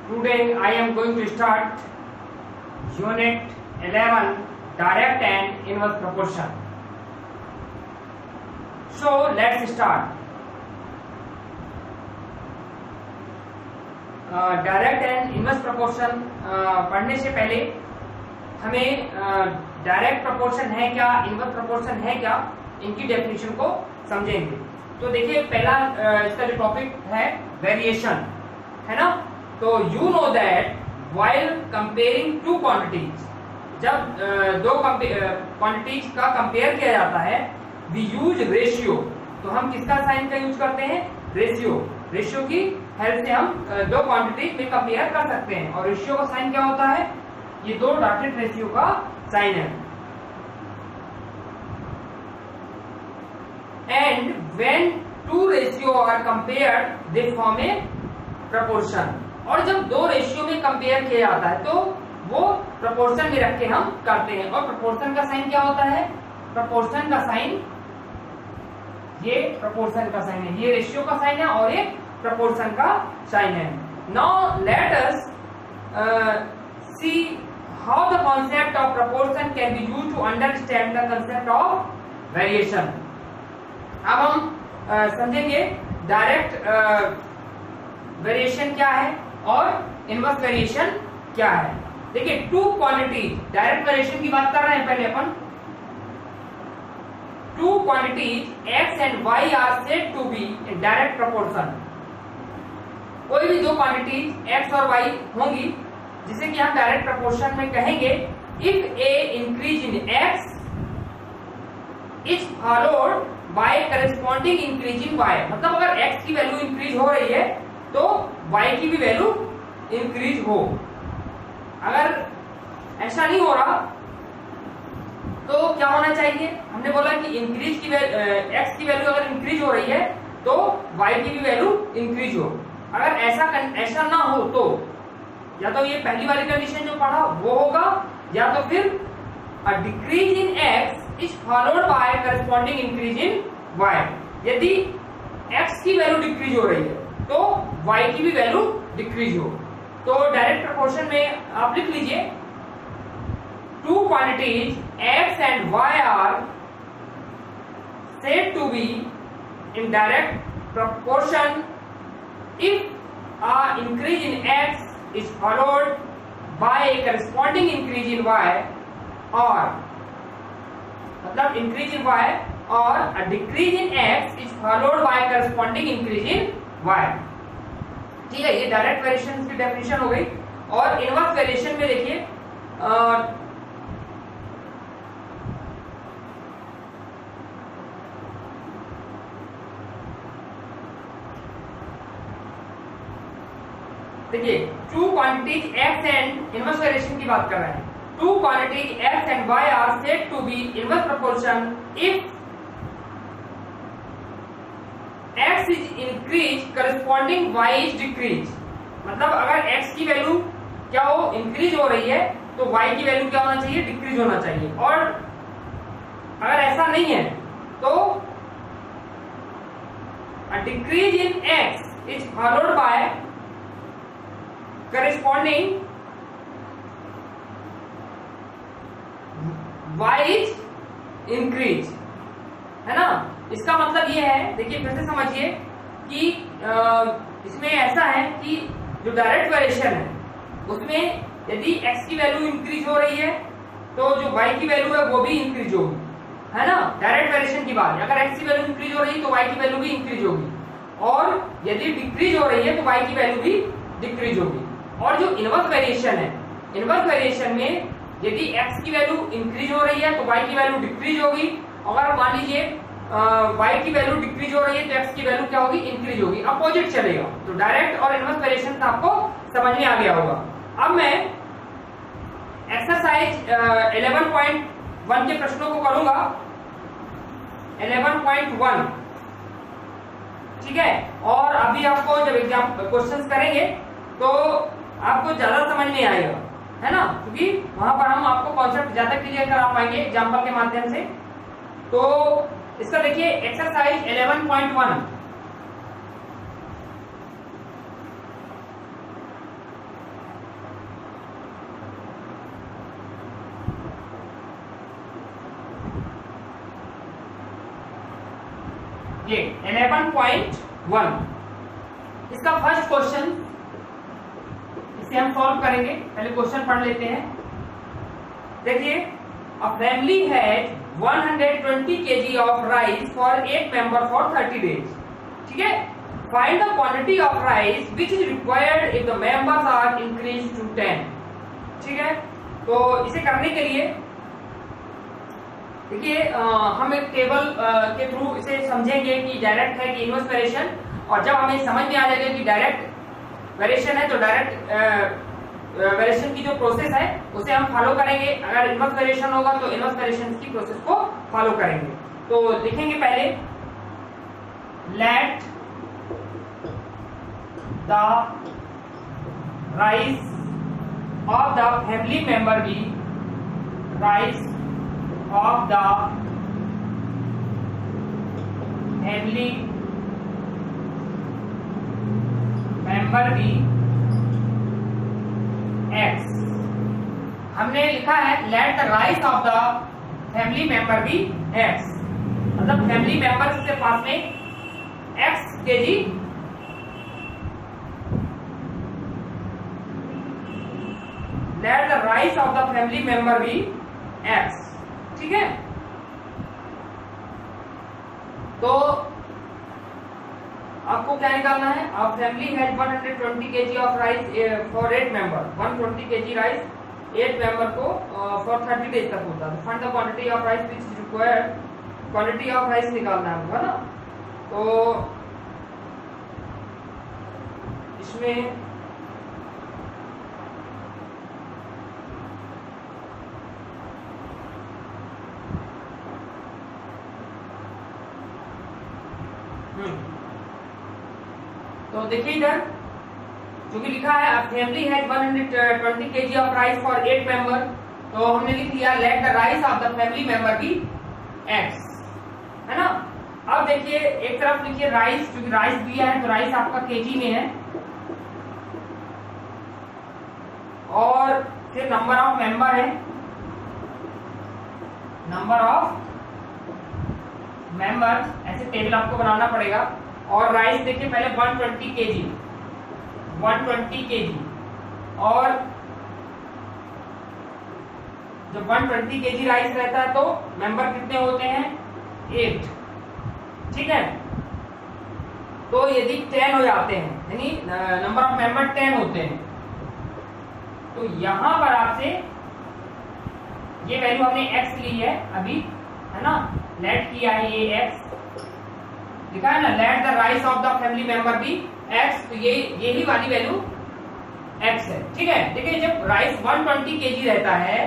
Today I am going to start Unit 11 Direct and Inverse Proportion. So let's start. Direct and inverse proportion पढ़ने से पहले हमें direct proportion है क्या, inverse proportion है क्या, इनकी डेफिनेशन को समझेंगे। तो देखिए पहला इसका जो टॉपिक है वेरिएशन है ना। तो you know that while comparing two quantities, जब दो क्वांटिटीज का कंपेयर किया जाता है, वी यूज रेशियो। तो हम किसका साइन का यूज करते हैं? रेशियो। रेशियो की हेल्प से हम दो क्वांटिटीज में कंपेयर कर सकते हैं। और रेशियो का साइन क्या होता है? ये दो डॉटेड रेशियो का साइन है। And when two ratio are compared they form a proportion. और जब दो रेशियो में कंपेयर किया जाता है तो वो प्रपोर्शन में रख के हम करते हैं। और प्रपोर्शन का साइन क्या होता है? प्रपोर्शन का साइन, ये प्रपोर्शन का साइन है, ये रेशियो का साइन है और ये प्रपोर्शन का साइन है। Now let us see how the concept of proportion can be used to understand the concept of variation. अब हम समझेंगे डायरेक्ट वेरिएशन क्या है और इनवर्स वेरिएशन क्या है। देखिए टू क्वांटिटी, डायरेक्ट वेरिएशन की बात कर रहे हैं पहले अपन। Two quantities x and y are said to be in direct proportion. कोई भी दो क्वांटिटीज x और y होंगी जिसे कि हम डायरेक्ट प्रोपोर्शन में कहेंगे if a increase in x is followed by corresponding increase in y। मतलब अगर x की वैल्यू इंक्रीज हो रही है तो y की भी वैल्यू इंक्रीज हो। अगर ऐसा नहीं हो रहा तो क्या होना चाहिए? हमने बोला कि इंक्रीज की एक्स की वैल्यू अगर इंक्रीज हो रही है तो वाई की भी वैल्यू इंक्रीज हो। अगर ऐसा ना हो तो या तो ये पहली वाली कंडीशन जो पढ़ा वो होगा, या तो फिर a decrease in x is followed by corresponding increase in y. यदि एक्स की वैल्यू डिक्रीज हो रही है तो वाई की भी वैल्यू डिक्रीज हो। तो डायरेक्ट प्रोपोर्शन में आप लिख लीजिए two quantities x and y are said to be in direct proportion if a increase in x is followed by a corresponding increase in y, or मतलब increase in y or a decrease in x is followed by a corresponding increase in y। ठीक है, ये direct variation की definition हो गई। और inverse variation में देखिए देखिए two quantities x and inverse variation की बात कर रहे हैं। Two quantities x and y are said to be inverse proportion if x is increase corresponding y is decrease. मतलब अगर x की वैल्यू क्या हो, इंक्रीज हो रही है तो y की वैल्यू क्या होना चाहिए? डिक्रीज होना चाहिए। और अगर ऐसा नहीं है तो अ decrease in x is followed bye corresponding y is increase, है ना। इसका मतलब ये है, देखिए फिर से समझिए कि इसमें ऐसा है कि जो डायरेक्ट वेरिएशन है उसमें यदि x की वैल्यू इंक्रीज हो रही है तो जो y की वैल्यू है वो भी इंक्रीज होगी, है ना। डायरेक्ट वेरिएशन की बात, अगर x की वैल्यू इंक्रीज हो रही है तो y की वैल्यू भी इंक्रीज होगी, और यदि डिक्रीज हो रही है तो y की वैल्यू भी डिक्रीज होगी। और जो इनवर्स वेरिएशन है, इनवर्स वेरिएशन में यदि x की वैल्यू इंक्रीज हो रही है तो y की वैल्यू डिक्रीज होगी। अगर मान लीजिए y की वैल्यू डिक्रीज हो रही है तो x की वैल्यू क्या होगी? इंक्रीज होगी, अपोजिट चलेगा। तो डायरेक्ट और इनवर्स वेरिएशन आपको समझ में आ गया होगा। अब मैं एक्सरसाइज 11.1 के प्रश्नों को करूंगा। 11.1 ठीक है। और अभी आपको जब एग्जाम क्वेश्चंस करेंगे तो आपको ज्यादा समझ में आएगा, है ना, क्योंकि वहां पर हम आपको कॉन्सेप्ट ज्यादा क्लियर करा पाएंगे एग्जाम्पल के माध्यम से। तो इसका देखिए एक्सरसाइज 11.1 ये 11.1। इसका फर्स्ट क्वेश्चन, इसे हम सॉल्व करेंगे। पहले क्वेश्चन पढ़ लेते हैं। देखिए, a family has 120 kg of rice for 8 member for 30 days. ठीक है, find the quantity of rice which is required if the members are increase to 10। ठीक है, तो इसे करने के लिए देखिए हम एक टेबल के थ्रू इसे समझेंगे कि डायरेक्ट है कि इनवर्स वेरिएशन, और जब हमें समझ में आ जाएगा कि डायरेक्ट वेरिएशन है तो डायरेक्ट वेरिएशन की जो प्रोसेस है उसे हम फॉलो करेंगे। अगर इनवर्स वेरिएशन होगा तो इनवर्स वेरिएशन की प्रोसेस को फॉलो करेंगे। तो लिखेंगे पहले, let the rice of the family member be, rice of the family member be x। हमने लिखा है let the rice of the family member be x, मतलब फैमिली मेंबर के पास में x kg let the rice of the family member be x। ठीक है, तो आपको क्या निकालना है? आप family has 120 kg of rice for 8 member. 120 kg rice 8 member को फॉर 30 डेज तक होता है। Find the quantity of rice which is required, quantity of rice निकालना है ना। तो इसमें तो देखिए इधर जो कि लिखा है family has 120 kg of rice for 8 member, तो हमने लिख दिया let the rice of the family member be x, है ना। अब देखिए एक तरफ लिखिए राइस, क्योंकि राइस दिया है तो राइस आपका केजी में है, और फिर नंबर ऑफ मेंबर है, नंबर ऑफ मेंबर्स, ऐसे टेबल आपको बनाना पड़ेगा। और राइस देखिए पहले 120 kg, 120 kg, और जब 120 kg राइस रहता है तो मेंबर कितने होते हैं? 8। ठीक है, तो यदि 10 हो जाते हैं, यानी नंबर ऑफ मेंबर 10 होते हैं, तो यहां पर आपसे ये वैल्यू हमने x ली है अभी, है ना, लेट किया है ये x लिखा है ना, let the rice of the family member be x, तो यही वाली वैल्यू x है। ठीक है, देखिए जब राइस 120 kg रहता है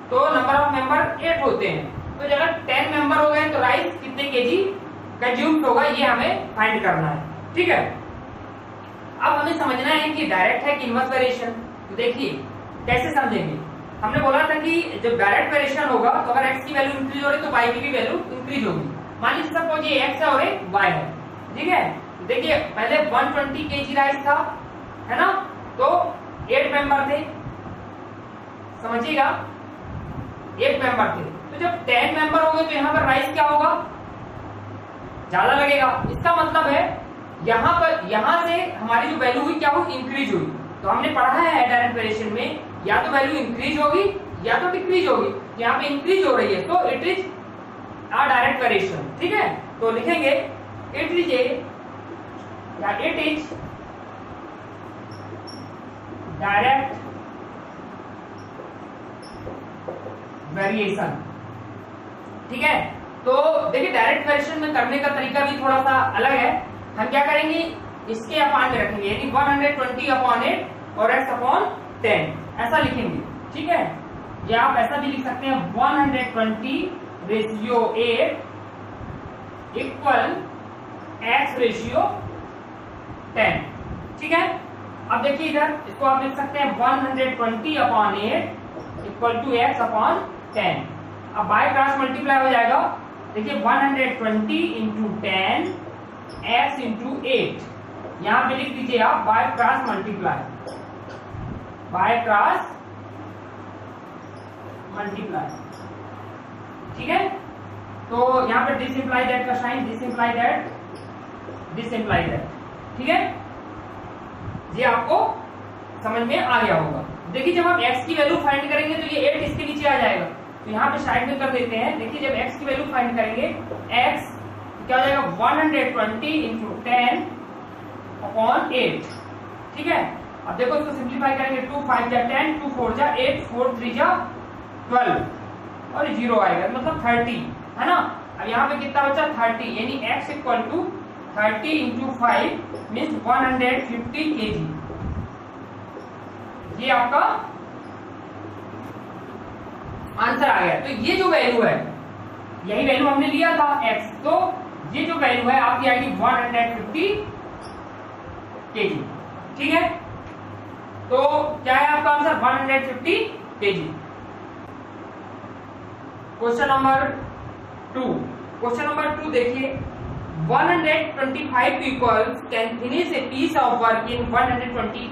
तो नंबर ऑफ मेंबर 8 होते हैं, तो जब 10 मेंबर हो गए तो राइस कितने केजी कंज्यूम होगा ये हमें फाइंड करना है। ठीक है, अब हमें समझना है कि डायरेक्ट है कि इनवर्स वेरिएशन। तो देखिए कैसे समझेंगे। हमने बोला था कि जब डायरेक्ट वेरिएशन होगा तो अगर x की वैल्यू इंक्रीज हो रही तो y की भी वैल्यू इंक्रीज होगी। मान लीजिए सपोज ये x है और ये y है। ठीक है, देखिए पहले 120 kg राइस था, है ना, तो 8 मेंबर थे, समझिएगा 8 मेंबर थे, तो जब 10 मेंबर हो गए तो यहाँ पर राइस क्या होगा? ज्यादा लगेगा। इसका मतलब है यहाँ से हमारी जो वैल्यू हुई क्या हुई? इंक्रीज हुई। तो हमने पढ़ा है डायरेक्ट वेरिएशन में या तो वैल्यू इंक्रीज होगी या तो डिक्रीज होगी, यहाँ पे इंक्रीज हो रही है तो it is a direct variation. ठीक है, तो लिखेंगे इट इज ए या इट इज डायरेक्ट वेरिएशन। ठीक है, तो देखिए डायरेक्ट वेरिएशन में करने का तरीका भी थोड़ा सा अलग है। हम क्या करेंगे, इसके अपान में रखेंगे, यानी 120 अपॉन 8 और x अपॉन 10 ऐसा लिखेंगे। ठीक है, या आप ऐसा भी लिख सकते हैं 120 रेशियो 8 इक्वल x रेशियो 10। ठीक है, अब देखिए इधर इसको आप लिख सकते हैं 120 upon 8 equal to x upon 10। अब बाय क्रॉस मल्टीप्लाई हो जाएगा। देखिए 120 इंटू 10 x इंटू 8, यहां पे लिख दीजिए आप by cross multiply, by cross multiply. ठीक है, तो यहाँ पे दिस इंप्लाई दैट का साइन, this imply that this implies that. ठीक है, ये आपको समझ में आ गया होगा। देखिए जब हम x की वैल्यू फाइंड करेंगे तो ये 8 इसके नीचे आ जाएगा, तो यहाँ पे साइड में कर देते हैं। देखिए जब x की वैल्यू फाइंड करेंगे, x क्या हो जाएगा 120 इंटू 10 अपॉन 8। ठीक है, अब देखो इसको सिंप्लीफाई करेंगे, 2 5 जा 10, 2 4 जा 8, 4 3 जा 12 और 0 आएगा, मतलब 30 है ना। अब यहाँ पे कितना बचा 30, यानी x equal to 30 into 5 means 150 kg। ये आपका आंसर आ गया। तो ये जो वैल्यू है, यही वैल्यू हमने लिया था x, तो ये जो वैल्यू है आपकी आएगी 150 kg। ठीक है, तो क्या है आपका answer 150 kg। Question number 2, question number 2 देखिए, 125 people can finish a piece of work in 120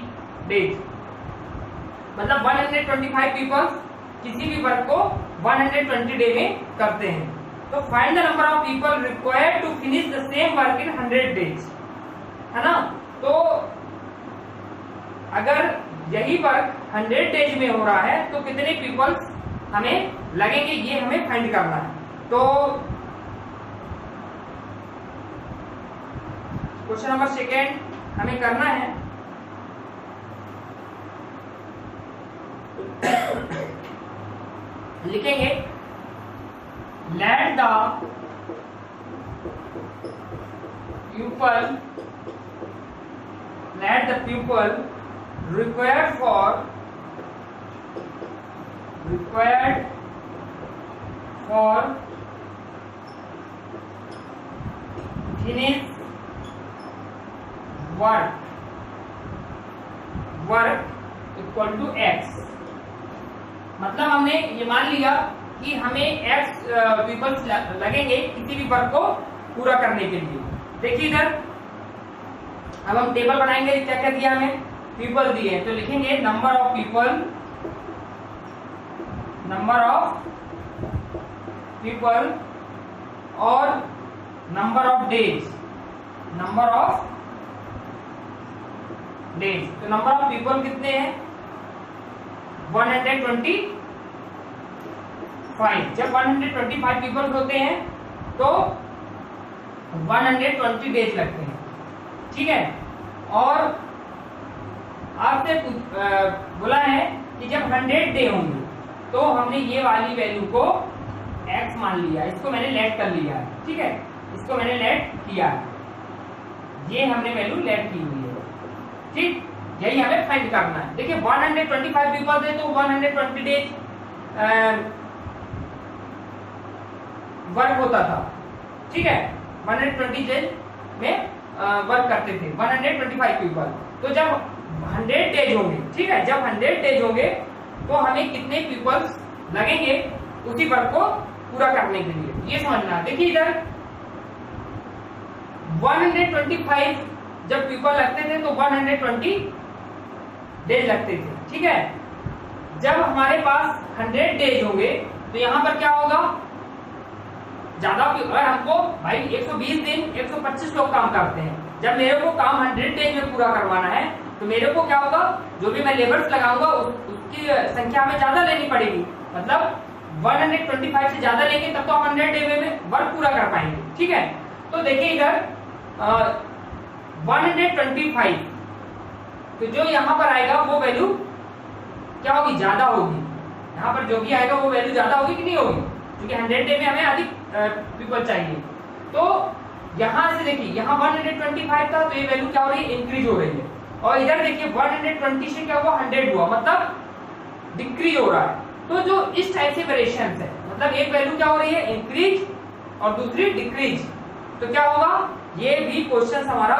days। मतलब 125 people किसी भी वर्क को 120 डे में करते हैं। तो find the number of people required to finish the same work in 100 days, है ना। तो अगर यही वर्क 100 डेज में हो रहा है तो कितने पीपल्स हमें लगेंगे, ये हमें फाइंड करना है। तो क्वेश्चन नंबर 2 हमें करना है, लिखेंगे let the pupil required for finish work equal to x। मतलब हमने ये मान लिया कि हमें x पीपल्स लगेंगे किसी भी वर्क को पूरा करने के लिए। देखिए इधर अब हम टेबल बनाएंगे, क्या क्या दिया हमें, पीपल दिए, तो लिखेंगे नंबर ऑफ पीपल और नंबर ऑफ डेज। तो नंबर ऑफ पीपल कितने हैं 125। जब 125 पीपल होते हैं तो 120 डेज लगते हैं। ठीक है, और आपसे बोला है कि जब 100 डे होंगे तो हमने ये वाली वैल्यू को x मान लिया, इसको मैंने लेट कर लिया है। ठीक है, इसको मैंने लेट किया है, ये हमने वैल्यू लेट की हुई है। ठीक, यही हमें फाइंड करना है। देखिए 125 पीपल है तो 120 डेज वर्क होता था। ठीक है, 120 डेज में वर्क करते थे 125 पीपल। तो जब 100 डेज होंगे, ठीक है, जब 100 डेज होंगे तो हमें कितने पीपल्स लगेंगे उसी वर्क को पूरा करने के लिए, ये समझना है। देखिए इधर 125 जब पीपल लगते थे तो 120 डेज लगते थे। ठीक है, जब हमारे पास 100 डेज होंगे तो यहाँ पर क्या होगा, ज्यादा अगर हमको भाई 120 दिन 125 लोग काम करते हैं, जब मेरे को काम 100 डेज में पूरा करवाना है तो मेरे को क्या होगा, जो भी मैं लेबर्स लगाऊंगा उसकी संख्या हमें ज्यादा लेनी पड़ेगी। मतलब 125 से ज्यादा लेंगे तब तो हम 100 डे में वर्क पूरा कर पाएंगे। ठीक है, तो देखिए इधर 125, तो जो यहाँ पर आएगा वो वैल्यू क्या होगी, ज्यादा होगी। यहाँ पर जो भी आएगा वो वैल्यू ज्यादा होगी कि नहीं होगी, क्योंकि 100 डे में हमें अधिक पीपल चाहिए। तो यहां से देखिए यहाँ 125 था तो ये वैल्यू क्या हो रही है, इंक्रीज हो रही है। और इधर देखिए 120 से क्या हुआ, 100 हुआ, मतलब डिक्रीज हो रहा है। तो जो इस टाइप से वेरिएशन है, मतलब एक वैल्यू क्या हो रही है, इंक्रीज और दूसरी डिक्रीज, तो क्या होगा, ये भी क्वेश्चन हमारा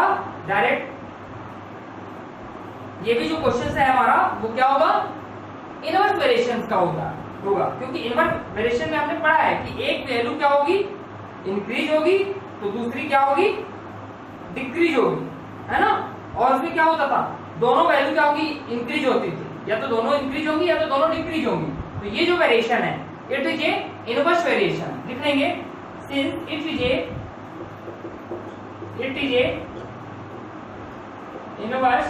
डायरेक्ट, ये भी जो क्वेश्चन है हमारा वो क्या होगा, इनवर्स वेरिएशन का होगा, क्योंकि इनवर्स वेरिएशन में हमने पढ़ा है कि एक वैल्यू क्या होगी, इंक्रीज होगी, तो दूसरी क्या होगी, डिक्रीज होगी, है ना। और उसमें क्या होता था, दोनों वैल्यू क्या होगी, इंक्रीज होती थी, या तो दोनों इंक्रीज होंगी या तो दोनों डिक्रीज होंगी। तो ये जो वेरिएशन है it is A inverse variation, लिख लेंगे, since it is A inverse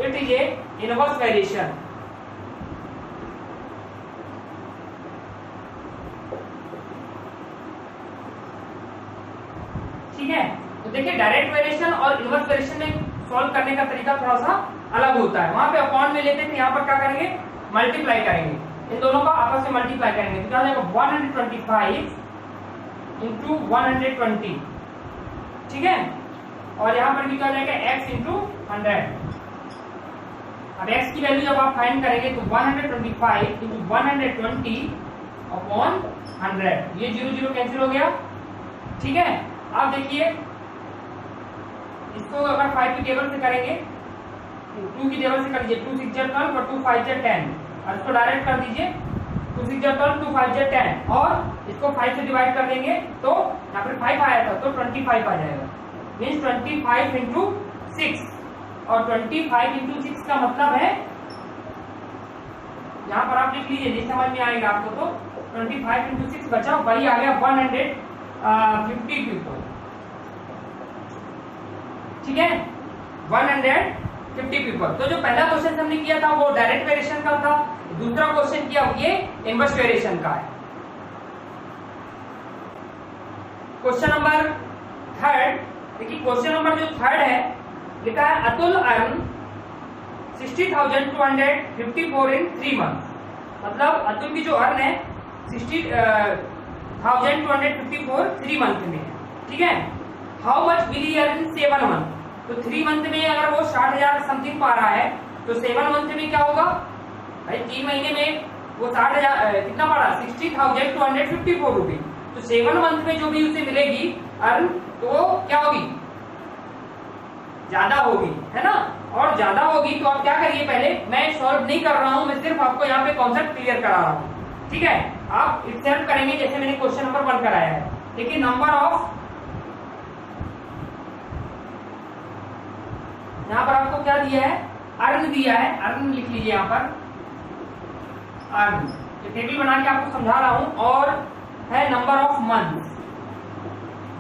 it is A inverse variation. ठीक है, तो देखिए डायरेक्ट वेरिएशन और इनवर्स वेरिएशन में सॉल्व करने का तरीका थोड़ा सा अलग होता है। वहां पे अपॉन में लेते थे, यहाँ पर क्या करेंगे, मल्टीप्लाई करेंगे, इन दोनों का आपस में मल्टीप्लाई करेंगे तो क्या हो जाएगा 125 इंटू 120। ठीक है, और यहाँ पर भी क्या हो जाएगा x इंटू 100। अब x की वैल्यू जब आप फाइंड करेंगे तो 125 इंटू 120 अपॉन 100, ये 0 0 कैंसिल हो गया। ठीक है, अब देखिए इसको अगर 5 की टेबल से करेंगे, 2 की टेबल से कर दीजिए, 2 6 12 और 2 5 10, और इसको डायरेक्ट कर दीजिए 2 6 12 2 5 10, और इसको 5 से डिवाइड कर देंगे तो यहाँ पर 5 आया था तो 25 आ जाएगा, मीन्स 25 इंटू 6, और 25 इंटू 6 का मतलब है, यहाँ पर आप लिख लीजिए, नहीं समझ में आएगा आपको तो 25 इंटू 6 बचा, वही आ गया 150 पीपल। ठीक है, 150 पीपल। तो जो पहला क्वेश्चन हमने किया था वो डायरेक्ट वेरिएशन का था, दूसरा क्वेश्चन किया ये इनवर्स वेरिएशन का है। क्वेश्चन नंबर थर्ड, देखिए क्वेश्चन नंबर जो थर्ड है, लिखा है अतुल अर्न 60,254 इन 3 मंथ। मतलब अतुल की जो अर्न है 60,254 3 मंथ में। ठीक है, how much will he earn in 7 month. तो 3 मंथ में अगर वो 60,000 समथिंग पा रहा है तो 7 मंथ में क्या होगा भाई, 3 महीने में वो 60,000 कितना पा रहा है 60,254 रुपए। तो 7 मंथ में जो भी उसे मिलेगी अर्न, तो वो क्या होगी, ज्यादा होगी, है ना। और ज्यादा होगी तो आप क्या करिए, पहले मैं सॉल्व नहीं कर रहा हूं, मैं सिर्फ आपको यहाँ पे कॉन्सेप्ट क्लियर करा रहा हूं। ठीक है, आप इटसेल्फ करेंगे जैसे मैंने क्वेश्चन नंबर 1 कराया है। देखिए नंबर ऑफ, यहाँ पर आपको क्या दिया है, अर्न दिया है, अर्न लिख लीजिए यहाँ पर अर्न, टेबल बना के आपको समझा रहा हूं। और है number of month,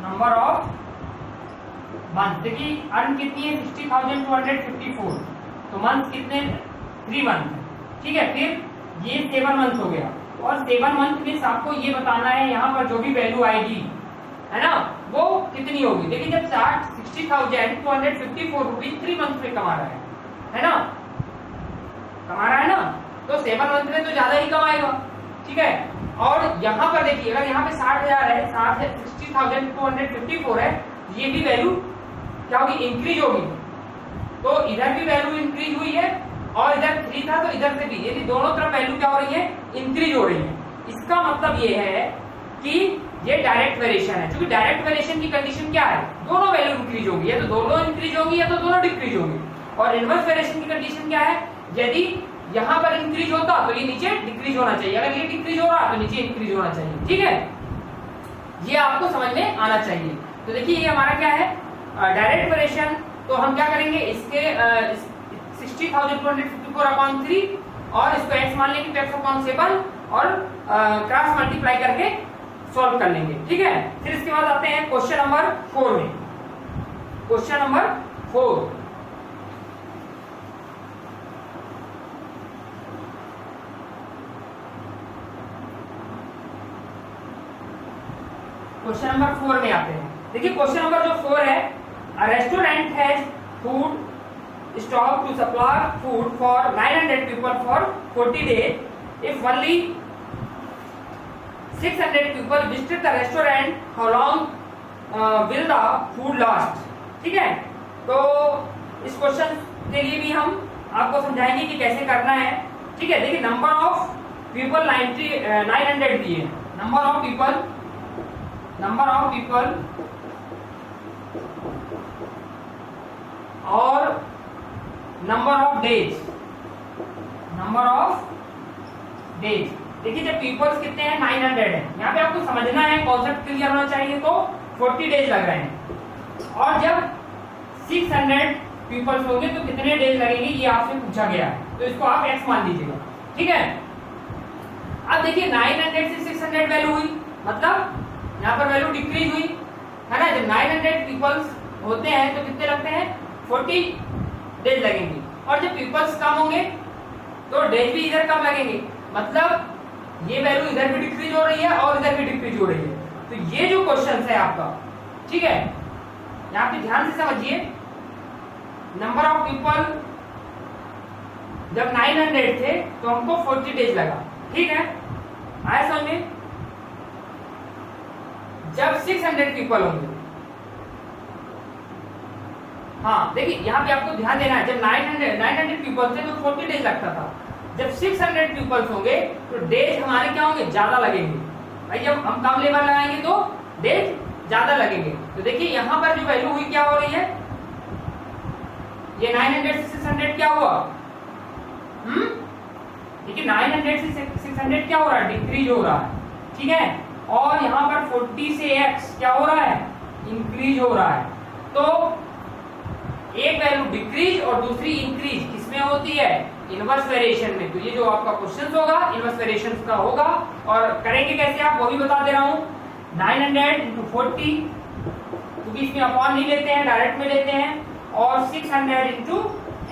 number of month. देखिए अर्न कितनी है 60,254, तो मंथ कितने 3 मंथ। ठीक है, फिर ये 7 मंथ हो गया, और 7 मंथ में आपको ये बताना है यहाँ पर जो भी वैल्यू आएगी, है ना, वो कितनी होगी। देखिए जब 60,254 रुपीज 3 मंथ में कमा रहा है ना, कमा रहा है ना, तो 7 मंथ में तो ज्यादा ही कमाएगा। ठीक है, और यहाँ पर देखिए अगर यहाँ पे 60,000 है, 60,254 है, ये भी वैल्यू क्या होगी, इंक्रीज होगी। तो इधर भी वैल्यू इंक्रीज हुई है, और इधर 3 था तो इधर से भी, यदि दोनों तरफ वैल्यू क्या हो रही है, इंक्रीज हो रही है। इसका मतलब ये है कि ये डायरेक्ट वेरिएशन है। क्योंकि डायरेक्ट वेरिएशन की कंडीशन क्या है, दोनों वैल्यू इंक्रीज होगी, या तो दोनों इंक्रीज होगी या तो दोनों डिक्रीज होगी। और इनवर्स वेरिएशन की कंडीशन क्या है, यदि यहाँ पर इंक्रीज होता तो ये नीचे डिक्रीज होना चाहिए, अगर ये डिक्रीज हो रहा तो नीचे इंक्रीज होना चाहिए। ठीक है, ये आपको समझ में आना चाहिए। तो देखिए ये हमारा क्या है, डायरेक्ट वेरिएशन। तो हम क्या करेंगे, इसके 60,254 अपॉन 3, और इसको x मान लेंगे तो x अपॉन 7, और क्रॉस मल्टीप्लाई करके सॉल्व कर लेंगे। ठीक है, फिर इसके बाद आते हैं क्वेश्चन नंबर 4 में। क्वेश्चन नंबर 4, क्वेश्चन नंबर 4 में आते हैं। देखिए क्वेश्चन नंबर जो 4 है, a restaurant has food stock to supply food for 900 people for 40 days. If only 600 people visit the restaurant, how long will the food last? ठीक है, तो इस क्वेश्चन के लिए भी हम आपको समझाएंगे कि कैसे करना है। ठीक है, देखिए नंबर ऑफ पीपल 900 दिए, नंबर ऑफ पीपल और नंबर ऑफ डेज, देखिए जब पीपल्स कितने हैं 900 है, यहाँ पे आपको समझना है, कॉन्सेप्ट क्लियर होना चाहिए। तो 40 डेज लग रहे हैं, और जब 600 पीपल्स होंगे तो कितने डेज लगेंगे ये आपसे पूछा गया है, तो इसको आप x मान लीजिएगा। ठीक है, अब देखिए 900 से 600 वैल्यू हुई, मतलब यहाँ पर वैल्यू डिक्रीज हुई है ना। जब 900 पीपल्स होते हैं तो कितने लगते हैं 40 डेज लगेंगे, और जब पीपल्स कम होंगे तो डेज भी इधर कम लगेंगे, मतलब ये वैल्यू इधर भी डिक्रीज हो रही है और इधर भी डिक्रीज हो रही है। तो ये जो क्वेश्चन है आपका, ठीक है, यहाँ पे ध्यान से समझिए। नंबर ऑफ पीपल जब 900 थे तो हमको 40 डेज लगा, ठीक है, आया समझ में। जब 600 पीपल होंगे, हाँ देखिए यहाँ पे आपको ध्यान देना है, जब 900 पीपल थे तो 40 डेज लगता था। जब 600 पीपल्स होंगे तो डेज हमारे क्या होंगे, ज्यादा लगेंगे भाई। जब हम कम लेवल लगाएंगे तो डेज ज्यादा लगेंगे। तो देखिए यहाँ पर जो वैल्यू हुई क्या हो रही है, ये 900 से 600 क्या हुआ, देखिए 900 से 600 क्या हो रहा है, डिक्रीज हो रहा है, ठीक है। और यहाँ पर 40 से x क्या हो रहा है, इंक्रीज हो रहा है। तो एक वैल्यू डिक्रीज और दूसरी इंक्रीज किसमें होती है, इनवर्स वेरिएशन में। तो ये जो आपका क्वेश्चन होगा इनवर्स वेरिएशन का होगा, और करेंगे कैसे आप वो भी बता दे रहा हूं। 900 इंटू 40, क्योंकि इसमें अपॉन नहीं लेते हैं, डायरेक्ट में लेते हैं, और 600 इंटू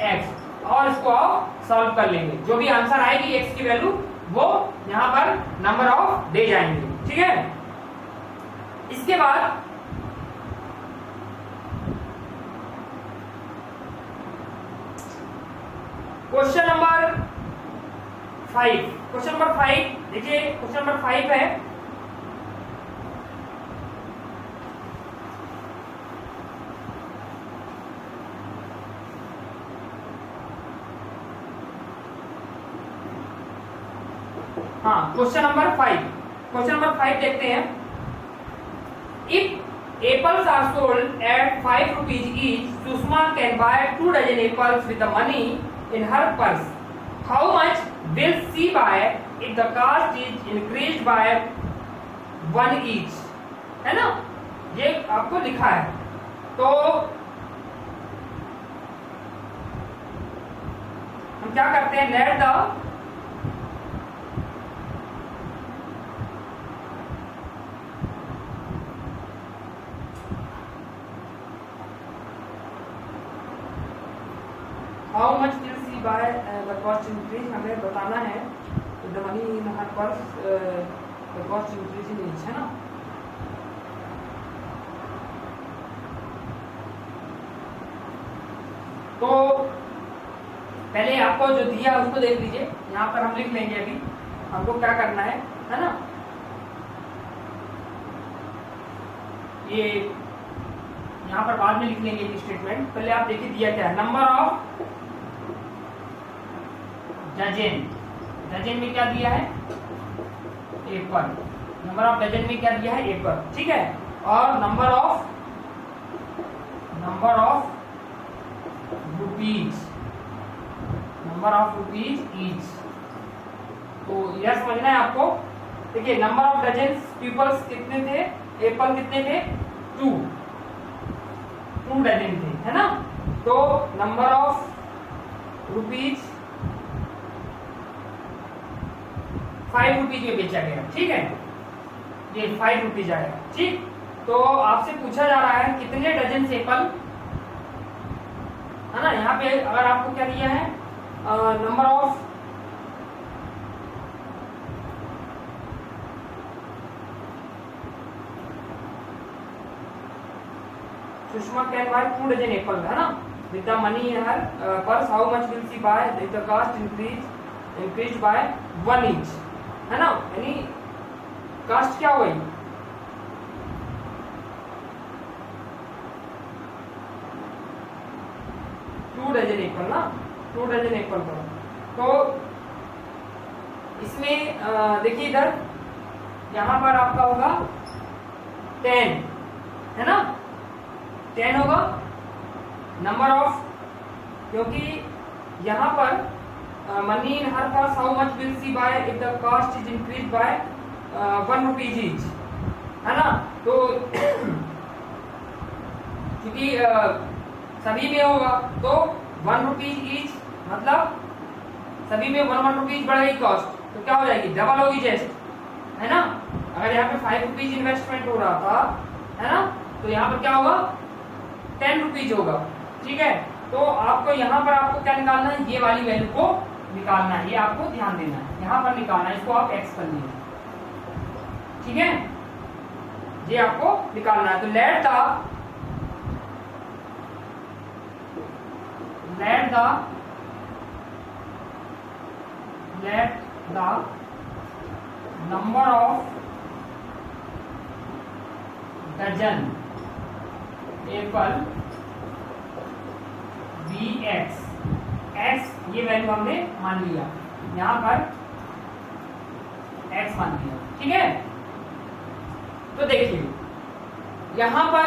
एक्स, और इसको आप सॉल्व कर लेंगे। जो भी आंसर आएगी एक्स की वैल्यू वो यहाँ पर नंबर ऑफ डेज आएंगे, ठीक है। इसके बाद क्वेश्चन नंबर 5, क्वेश्चन नंबर 5 देखिए, क्वेश्चन नंबर 5 है, हाँ क्वेश्चन नंबर 5, क्वेश्चन नंबर 5 देखते हैं। If apples are sold at 5 rupees each, Sushma can buy 2 dozen apples with the money in her purse. How much will she buy if the cost is increased by 1 each? है ना, ये आपको लिखा है। तो हम क्या करते हैं, let the how much will she buy the cost increase, हमें बताना है। the money in her purse the cost increase in each, है ना। तो पहले आपको जो दिया उसको देख लीजिए, यहाँ पर हम लिख लेंगे अभी हमको क्या करना है ना। ये यहाँ पर बाद में लिख लेंगे स्टेटमेंट, पहले आप देखिए दिया क्या है। नंबर ऑफ डजन, डजन में क्या दिया है, एप्पल। नंबर ऑफ डजन में क्या दिया है, एप्पल, ठीक है। और number of rupees, number of rupees each. तो यह समझना है आपको। देखिए नंबर ऑफ डजन पीपल्स कितने थे, एप्पल कितने थे, 2 डजन थे, है ना। तो नंबर ऑफ रुपीज 5 रुपीज में बेचा गया, ठीक है, ये 5 रुपीज आएगा, ठीक। तो आपसे पूछा जा रहा है कितने डजन एप्पल, है ना। यहाँ पे अगर आपको क्या दिया है, number of Sushma can buy 2 dozen apple, है ना, with the money in her purse. How much will she buy if the cost increase by 1 each, है ना। यानी कास्ट क्या हुई, टू डजन एप्पल ना, 2 डजन एप्पल का। तो इसमें देखिए इधर यहां पर आपका होगा 10, है ना, 10 होगा नंबर ऑफ, क्योंकि यहां पर money in her purse, how much will she buy if the cost is increase by 1 rupees each, है ना। तो क्योंकि सभी में होगा तो 1 rupees each, मतलब सभी में 1 rupees बढ़ेगी कॉस्ट, तो क्या हो जाएगी, डबल होगी जस्ट, है ना। अगर यहाँ पे 5 रुपीज इन्वेस्टमेंट हो रहा था, है ना, तो यहाँ पर क्या होगा 10 रुपीज होगा। ठीक है, तो आपको यहाँ पर आपको क्या निकालना है, ये वाली वैल्यू को निकालना है, ये आपको ध्यान देना है, यहाँ पर निकालना है, इसको आप एक्स कर लीजिए। ठीक है, ये आपको निकालना है। तो let the number of dozen apple be x, x ये वैल्यू हमने मान लिया, यहां पर एक्स मान लिया। ठीक है, तो देखिए यहां पर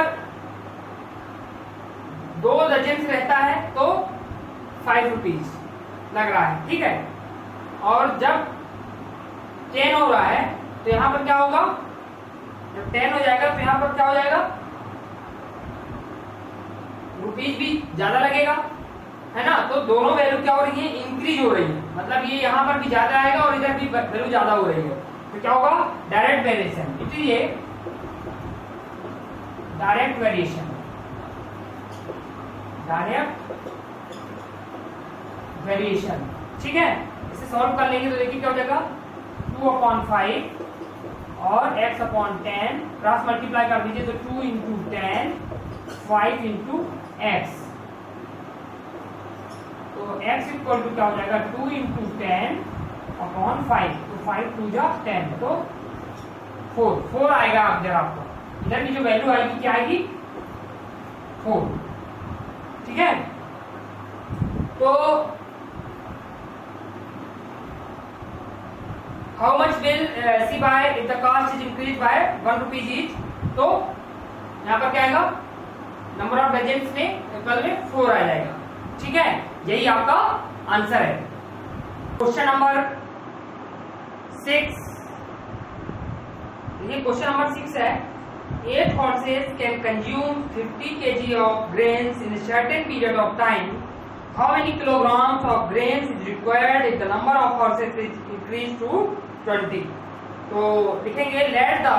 2 डजन रहता है तो 5 रुपीज लग रहा है। ठीक है, और जब 10 हो रहा है तो यहां पर क्या होगा, जब 10 हो जाएगा तो यहां पर क्या हो जाएगा, रुपीज भी ज्यादा लगेगा, है ना। तो दोनों वैल्यू क्या हो रही है, इंक्रीज हो रही है, मतलब ये यहां पर भी ज्यादा आएगा और इधर भी वैल्यू ज्यादा हो रही है, तो क्या होगा, डायरेक्ट वेरिएशन। इसलिए डायरेक्ट वेरिएशन ठीक है, इसे सॉल्व कर लेंगे तो देखिए क्या हो जाएगा, 2/5 और x/10 क्रॉस मल्टीप्लाई कर दीजिए तो 2 × 10 5 × x, तो x इक्वल टू क्या हो जाएगा, 2 × 10/5, तो 5 2 जा 10, तो 4 आएगा। आप जरा आपको इधर की जो वैल्यू आएगी क्या आएगी, 4। ठीक है, तो how much will she buy if the cost is increase by 1 rupees each, तो यहाँ पर क्या आएगा, नंबर ऑफ डजन्स में एप्पल में 4 आ जाएगा। ठीक है, यही आपका आंसर है। क्वेश्चन नंबर 6, ये क्वेश्चन नंबर 6 है, 8 horses can consume 50 kg of grains in a certain period of time. How many kilograms of grains is required if the number of horses is increased to 20? तो लिखेंगे let the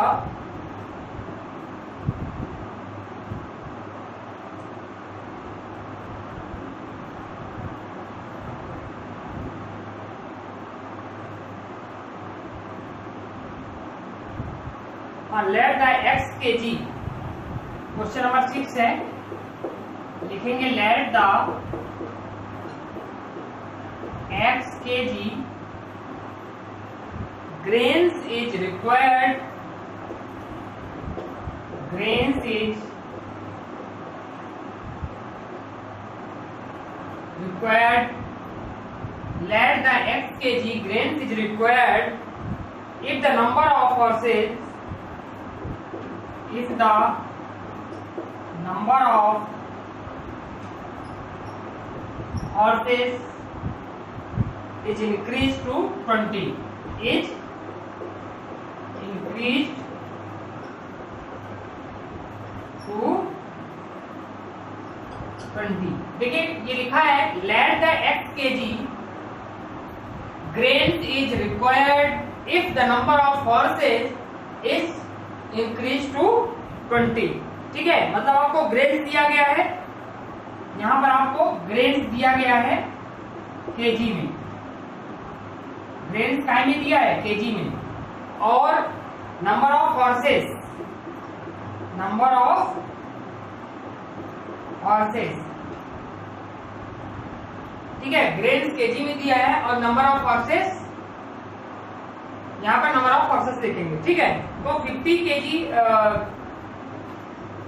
x kg, question number 6 है, लिखेंगे let the x kg grains is required, let the x kg grains is required if the number of horses is increased to 20, is increased to 20। देखिए ये लिखा है let the x kg grains is required if the number of horses is increased to 20। ठीक है, मतलब आपको grains दिया गया है, यहां पर आपको ग्रेन्स दिया गया है केजी में, ग्रेन्स काय में दिया है, केजी में, और नंबर ऑफ हॉर्सेस ठीक है, ग्रेन्स केजी में दिया है और नंबर ऑफ हॉर्सेस, यहाँ पर नंबर ऑफ हॉर्सेस लिखेंगे। ठीक है, तो 50 केजी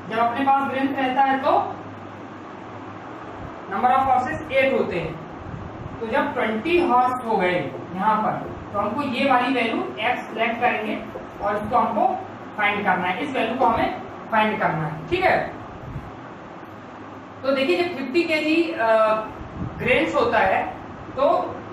जब अपने पास ग्रेन्स रहता है तो नंबर ऑफ हॉर्सेस 8 होते हैं, तो जब 20 हॉर्स हो गए यहाँ पर तो हमको ये वाली वैल्यू x सिलेक्ट करेंगे और इसको हमको फाइंड करना है, इस वैल्यू को हमें फाइंड करना है। ठीक है, तो देखिए जब 50 केजी ग्रेन्स होता है तो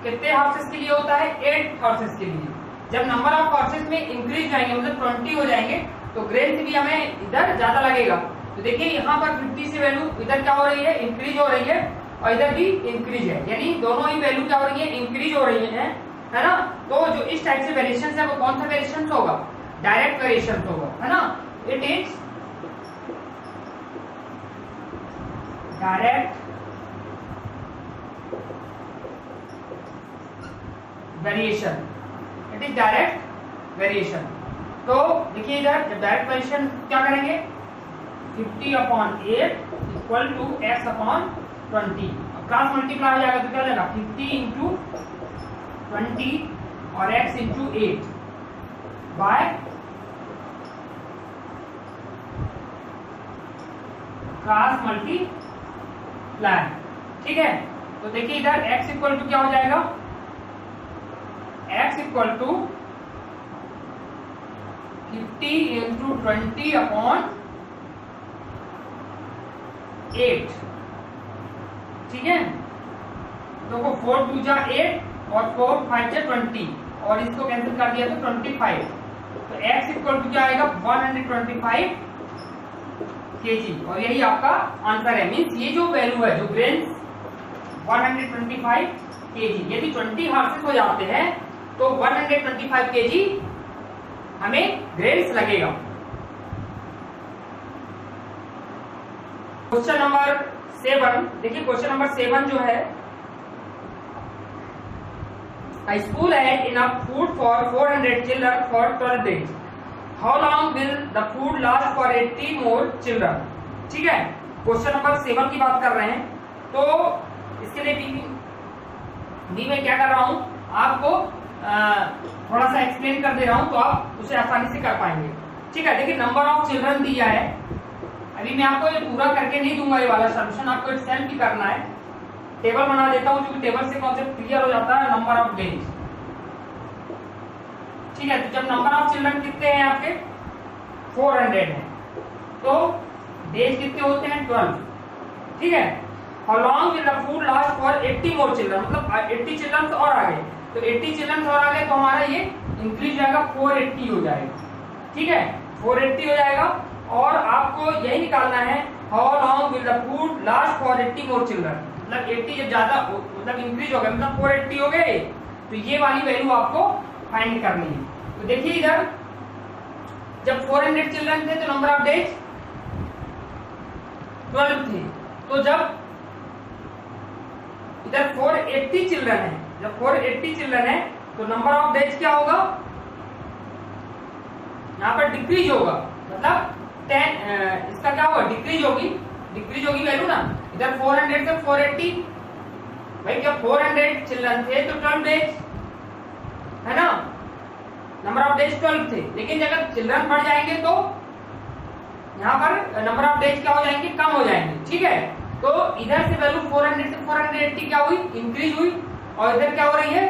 कितने हॉर्सेस के लिए होता है, 8 हॉर्सेस के लिए। जब नंबर ऑफ हॉर्सेस में इंक्रीज जाएंगे, मतलब 20 हो जाएंगे, तो ग्रेन्स भी हमें इधर ज्यादा लगेगा। तो देखिए यहाँ पर 50 से वैल्यू इधर क्या हो रही है, इंक्रीज हो रही है, और इधर भी इंक्रीज है, यानी दोनों ही वैल्यू क्या हो रही है, इंक्रीज हो रही है ना। तो जो इस टाइप से वेरिएशन है वो कौन सा वेरिएशन होगा, डायरेक्ट वेरिएशन होगा, है ना। It is direct variation, it is direct variation. तो देखिए इधर जब डायरेक्ट वेरिएशन क्या करेंगे, 50/8 equal to x/20। Cross multiply हो जाएगा तो क्या हो जाएगा 50 इंटू 20 और x into 8 bye cross multiply. ठीक है, तो देखिए इधर x इक्वल टू क्या हो जाएगा, x इक्वल टू 50 इंटू 20/8। ठीक है, तो 4 2 जा 8 और 4 5 जा 20 और इसको कैंसिल कर दिया तो 25। तो x इक्वल टू क्या आएगा 125 kg और यही आपका आंसर है। मींस ये जो वैल्यू है जो ग्रेन्स 125 kg, यदि 20 हार्सेस हो जाते हैं तो 125 kg हमें ग्रेन्स लगेगा। क्वेश्चन नंबर 7, देखिए क्वेश्चन नंबर 7 जो है, A school had enough food for 400 children for 12 days. How long will the food last for 80 more children? ठीक है, क्वेश्चन नंबर 7 की बात कर रहे हैं। तो इसके लिए भी मैं क्या कर रहा हूं, आपको थोड़ा सा एक्सप्लेन कर दे रहा हूं तो आप उसे आसानी से कर पाएंगे। ठीक है, देखिए नंबर ऑफ चिल्ड्रन दिया है। अभी मैं आपको ये पूरा करके नहीं दूंगा, ये वाला सॉल्यूशन आपको इटसेल्फ ही करना है। टेबल बना देता हूं क्योंकि टेबल से कॉन्सेप्ट क्लियर हो जाता है। नंबर ऑफ डेज, ठीक है, तो जब नंबर ऑफ चिल्ड्रन कितने हैं आपके 400 हैं तो डेज कितने होते हैं 12। ठीक है, how long will the food last for 80 more children, मतलब 80 चिल्ड्रन और आगे, तो 80 चिल्ड्रन और आगे तो हमारा ये इंक्रीज जाएगा 480 हो जाएगा। ठीक है, 480 हो जाएगा और आपको यही निकालना है how long will the food last for 80 more children, मतलब 80 जब ज्यादा मतलब इंक्रीज हो गया मतलब 480 हो गए, तो ये वाली वैल्यू आपको फाइंड करनी है। तो देखिए इधर जब 400 चिल्ड्रन थे तो नंबर ऑफ डेज 12 थे, तो जब इधर 480 चिल्ड्रन है, जब 480 चिल्ड्रन है तो नंबर ऑफ डेज क्या होगा, यहाँ पर डिक्रीज होगा, मतलब 10 इसका क्या होगा डिक्रीज होगी वैल्यू ना। इधर 400 से 480, भाई जब 400 चिल्ड्रन थे तो 12 डेज है ना, नंबर ऑफ डेज 12 थे। लेकिन अगर चिल्ड्रन बढ़ जाएंगे तो यहाँ पर नंबर ऑफ डेज क्या हो जाएंगे, कम हो जाएंगे। ठीक है, तो इधर से वैल्यू 400 से 480 क्या हुई, इंक्रीज हुई, और इधर क्या हो रही है,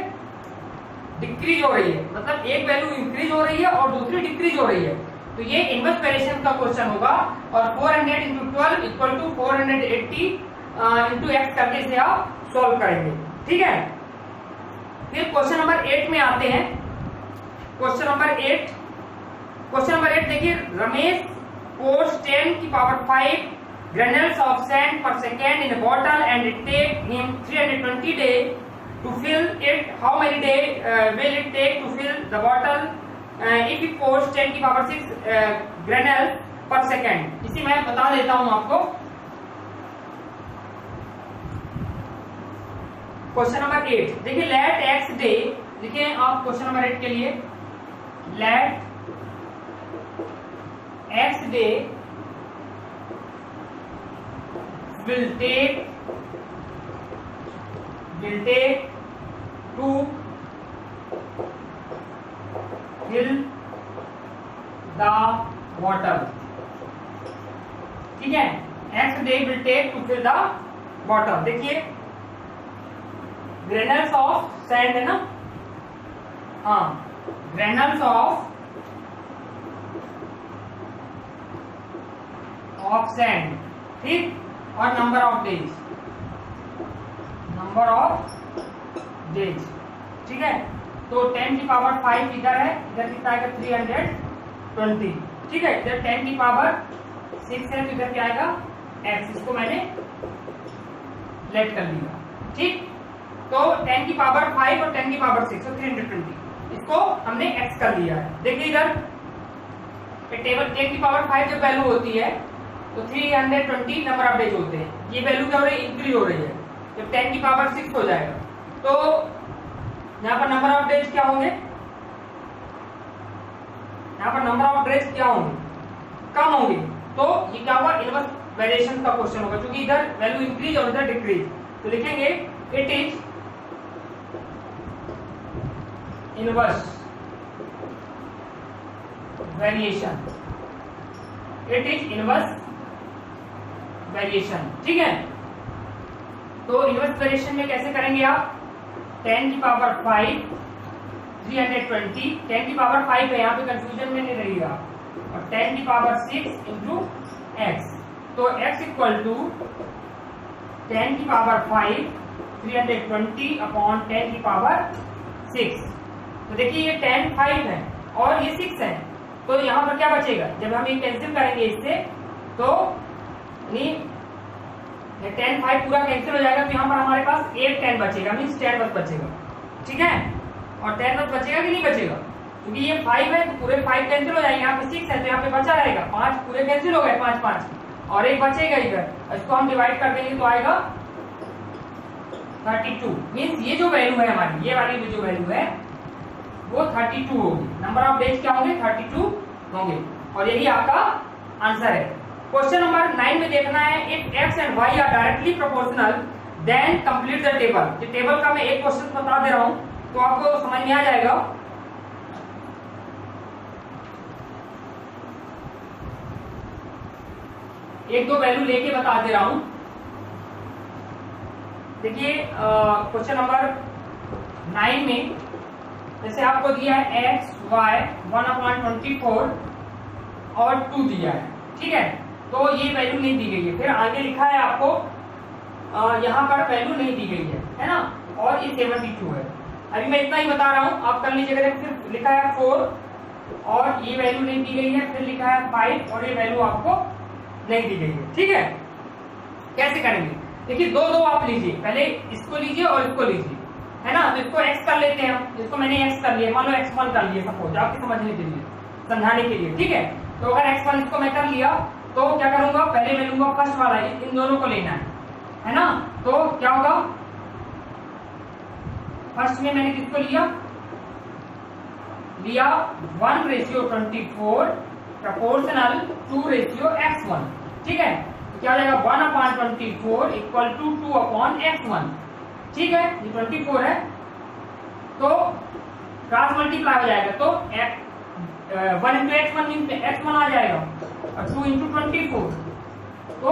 डिक्रीज हो रही है, मतलब एक वैल्यू इंक्रीज हो रही है और दूसरी डिक्रीज हो रही है। तो ये इनवर्स वेरिएशन का क्वेश्चन होगा और 400 into 12 equal to 480 into x करके इसे आप सॉल्व करेंगे। ठीक है, फिर क्वेश्चन नंबर 8 में आते हैं। क्वेश्चन नंबर 8 देखिए, रमेश pours 10 की power 5 granules of sand per second in a bottle and it take him 320 days to fill it. How many days will it take to fill the bottle if he pours 10 की power 6 granules per second? इसी मैं बता देता हूं आपको। Question number 8 देखिए, late x day, देखिए आप क्वेश्चन नंबर 8 के लिए let x day will take to fill the bottle। ठीक है, next day will take to fill the bottle। देखिए ग्रेनल्स ऑफ सैंड है ना, हाँ ग्रेनल्स ऑफ सैंड, ठीक, और नंबर ऑफ डेज, ठीक है। तो 10 की पावर 5 इधर है, इधर कितना आएगा 320। ठीक है, इधर 10 की पावर 6 है तो इधर क्या आएगा x, इसको मैंने लेट कर दिया। ठीक, तो 10 की पावर 5 और 10 की पावर 6 तो 320, इसको हमने x कर लिया है। देखिए इधर टेबल 10 की पावर 5 जब वैल्यू होती है तो 320 नंबर ऑफ डेज होते हैं। ये वैल्यू क्या हो रही है, इंक्रीज हो रही है। जब 10 की पावर 6 हो जाएगा तो यहाँ पर नंबर ऑफ डेज क्या होंगे, यहाँ पर नंबर ऑफ डेज क्या होंगे, कम होंगे। तो ये क्या होगा, इनवर्स वेरिएशन का क्वेश्चन होगा, क्योंकि इधर वैल्यू इंक्रीज और इधर डिक्रीज। तो लिखेंगे it is inverse variation, it is inverse variation. ठीक है, तो इनवर्स वेरिएशन में कैसे करेंगे आप, 10 की पावर 5 320, 10 की पावर 5 है, यहाँ पे कंफ्यूजन में नहीं रहेगा, और 10 की पावर 6 इंटू एक्स। तो x इक्वल टू 10 की पावर 5 320 अपॉन 10 की पावर 6। तो देखिए ये 10 5 है और ये 6 है, तो यहाँ पर क्या बचेगा, जब हम ये कैंसिल करेंगे इससे तो ये 10 5 पूरा कैंसिल हो जाएगा, तो यहाँ पर हमारे पास 8 10 बचेगा, मीन्स 10 बस बचेगा। ठीक है, और 10 बस बचेगा कि नहीं बचेगा, क्योंकि ये 5 है तो पूरे 5 कैंसिल हो जाएंगे, यहाँ पे 6 है तो यहाँ पे बचा रहेगा 5, पूरे कैंसिल हो गए 5 5 और एक बचेगा इधर, इसको हम डिवाइड कर देंगे तो आएगा 32। मीन्स ये जो वैल्यू है हमारी, ये वाली जो वैल्यू है वो 32 होगी। नंबर ऑफ डेज क्या होंगे, 32 होंगे, और यही आपका आंसर है। क्वेश्चन नंबर 9 में देखना है, if x and y are directly proportional then complete the table. ये टेबल का मैं एक क्वेश्चन बता दे रहा हूं तो आपको समझ में आ जाएगा। एक दो वैल्यू लेके बता दे रहा हूं। देखिए क्वेश्चन नंबर 9 में जैसे आपको दिया है x y 1/24 और 2 दिया है, ठीक है, तो ये वैल्यू नहीं दी गई है। फिर आगे लिखा है आपको यहाँ पर वैल्यू नहीं दी गई है ना, और ये 72 है। अभी मैं इतना ही बता रहा हूँ, आप कर लीजिएगा। फिर लिखा है 4 और ये वैल्यू नहीं दी गई है, फिर लिखा है 5 और ये वैल्यू आपको नहीं दी गई है। ठीक है, कैसे करेंगे, देखिए दो दो आप लीजिए, पहले इसको लीजिए और इसको लीजिए, है ना। तो इसको x कर लेते हैं हम, इसको मैंने x कर लिया, मान लो x1 कर लिया सपोज, आपके समझने के लिए, समझाने के लिए। ठीक है, तो अगर x1 इसको मैं कर लिया तो क्या करूंगा, पहले मैं लूंगा फर्स्ट वाला, इन दोनों को लेना है ना। तो क्या होगा, फर्स्ट में मैंने किसको लिया 1/24 प्रोपोर्शनल 2/x1। ठीक है, तो क्या हो जाएगा 1/24 इक्वल टू 2/x1। ठीक है, ये 24 है तो क्रॉस मल्टीप्लाई हो जाएगा, तो 1 इंटू x1 आ जाएगा और 2 इंटू 24, तो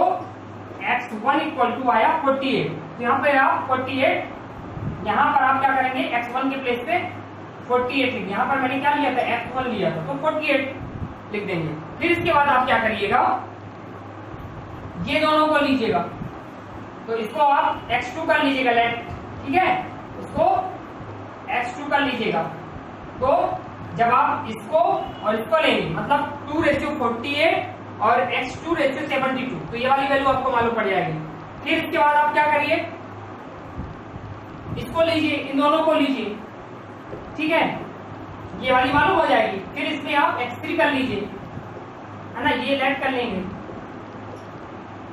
x1 इक्वल टू आया 48। तो यहाँ पे आप 48, यहाँ पर आप क्या करेंगे, x1 के प्लेस पे 48 लिख, यहाँ पर मैंने क्या लिया था x1 लिया था तो 48 लिख देंगे। फिर इसके बाद आप क्या करिएगा, ये दोनों को लीजिएगा, तो इसको आप x2 कर लीजिएगा लेफ्ट, ठीक है, इसको x2 कर लीजिएगा। तो जब आप इसको और इसको लेंगे मतलब 2/48 और x2/72, तो ये वाली वैल्यू आपको मालूम पड़ जाएगी। फिर इसके बाद आप क्या करिए, इसको लीजिए, इन दोनों को लीजिए, ठीक है, ये वाली मालूम हो जाएगी। फिर इसमें आप x3 कर लीजिए, है ना, ये लेफ्ट कर लेंगे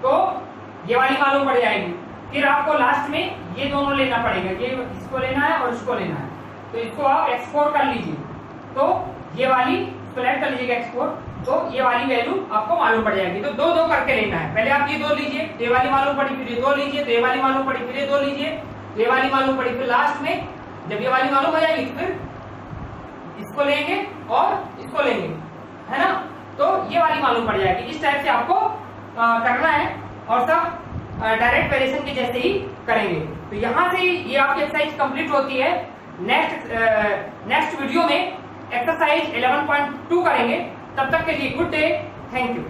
तो ये वाली मालूम पड़ जाएगी। फिर आपको लास्ट में ये दोनों लेना पड़ेगा, ये इसको लेना है और इसको लेना है, तो इसको आप x4 कर लीजिए, तो ये वाली सेलेक्ट कर लीजिएगा x4, तो ये वाली वैल्यू आपको मालूम पड़ जाएगी। तो दो दो करके लेना है, पहले आप ये दो लीजिए, ये वाली मालूम पड़ी, फिर ये दो लीजिए, तो ये वाली मालूम पड़ी, फिर ये दो लीजिए, ये वाली मालूम पड़ी, फिर लास्ट में जब ये वाली मालूम हो जाएगी फिर इसको लेंगे और इसको लेंगे, है ना, तो ये वाली मालूम पड़ जाएगी। इस टाइप से आपको करना है और सब डायरेक्ट वेरिएशन के जैसे ही करेंगे। तो यहाँ से ये आपकी एक्सरसाइज कंप्लीट होती है। नेक्स्ट वीडियो में एक्सरसाइज 11.2 करेंगे। तब तक के लिए गुड डे, थैंक यू।